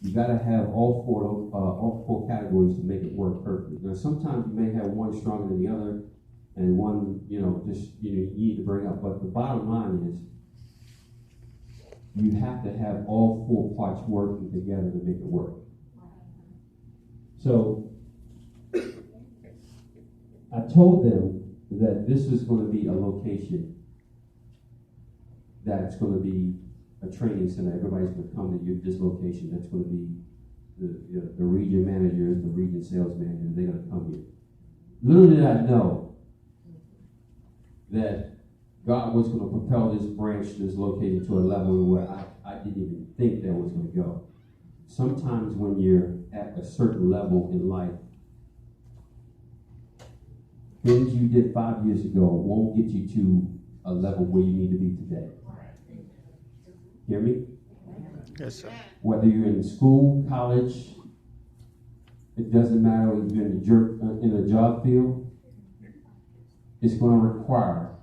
You got to have all four categories to make it work perfectly. Now, sometimes you may have one stronger than the other, and one, you need to bring up. But the bottom line is, you have to have all four parts working together to make it work. So, I told them that this is going to be a location that's going to be a training center. Everybody's going to come to this location. That's going to be the region managers, the region sales managers. They're going to come here. Little did I know that God was going to propel this branch, this location, to a level where I didn't even think that was going to go. Sometimes when you're at a certain level in life, things you did 5 years ago won't get you to a level where you need to be today. Hear me? Yes, sir. Whether you're in school, college, it doesn't matter if you're in a job field, it's going to require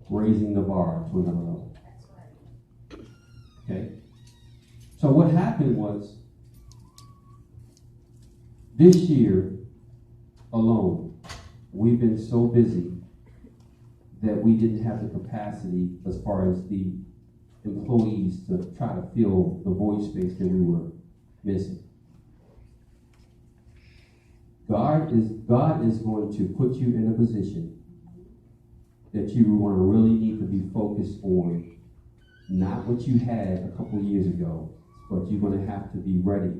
raising the bar to another level. Okay? So what happened was, this year alone, we've been so busy that we didn't have the capacity as far as the employees to try to fill the void space that we were missing. God is going to put you in a position that you are going to really need to be focused on not what you had a couple of years ago, but you're going to have to be ready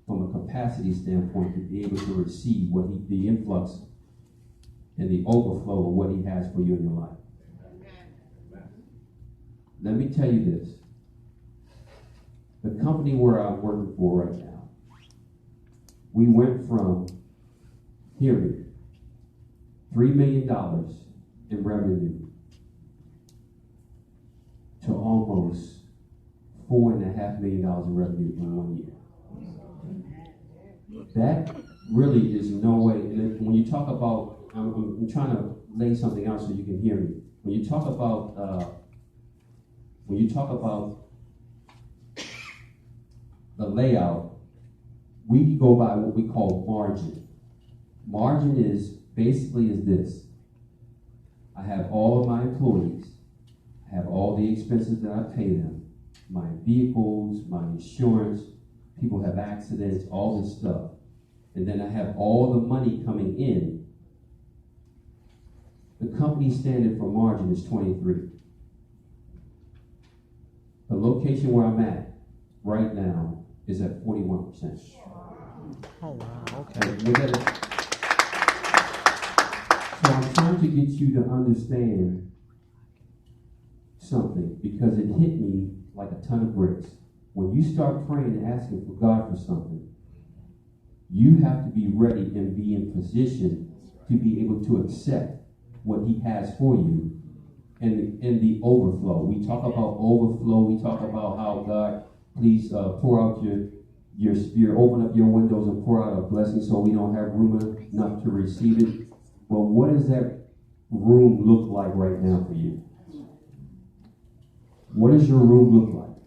from a capacity standpoint to be able to receive the influx and the overflow of what he has for you in your life. Let me tell you this. The company where I'm working for right now, we went from, hear me, $3 million in revenue to almost $4.5 million in revenue in 1 year. That really is no way. And when you talk about, I'm trying to lay something out so you can hear me. When you talk about the layout, we go by what we call margin. Margin is basically this. I have all of my employees. I have all the expenses that I pay them. My vehicles, my insurance, people have accidents, all this stuff. And then I have all the money coming in. The company standard for margin is 23. The location where I'm at right now is at 41%. Oh, wow, okay. So I'm trying to get you to understand something, because it hit me like a ton of bricks. When you start praying and asking for God for something, you have to be ready and be in position to be able to accept what he has for you and the overflow. We talk about overflow. We talk about how God, please pour out your spirit, open up your windows and pour out a blessing so we don't have room enough to receive it. Well, what does that room look like right now for you? What does your room look like?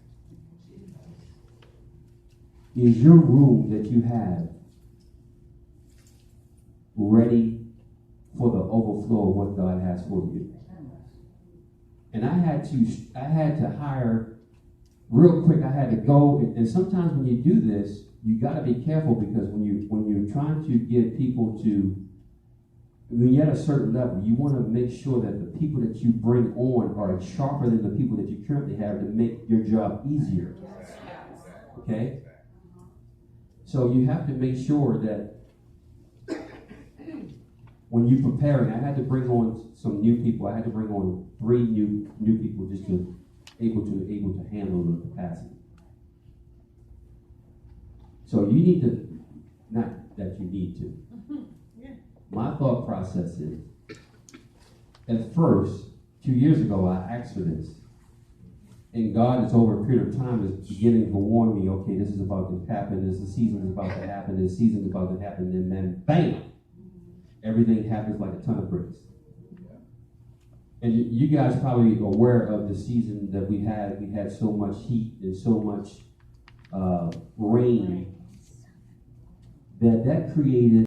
Is your room that you have ready for the overflow of what God has for you? And I had to hire real quick. I had to go, and sometimes when you do this, you got to be careful, because when you're trying to get people to, when you're at a certain level, you want to make sure that the people that you bring on are sharper than the people that you currently have to make your job easier. Okay? So you have to make sure that when you're preparing, I had to bring on some new people. I had to bring on 3 new people just to able to handle the capacity. So you need to, not that you need to. My thought process is, at first, 2 years ago, I asked for this. And God is over a period of time is beginning to warn me, okay, this is about to happen, this season is about to happen, this season is about to happen, and then bam! Everything happens like a ton of bricks. and you guys probably aware of the season that we had. We had so much heat and so much rain that created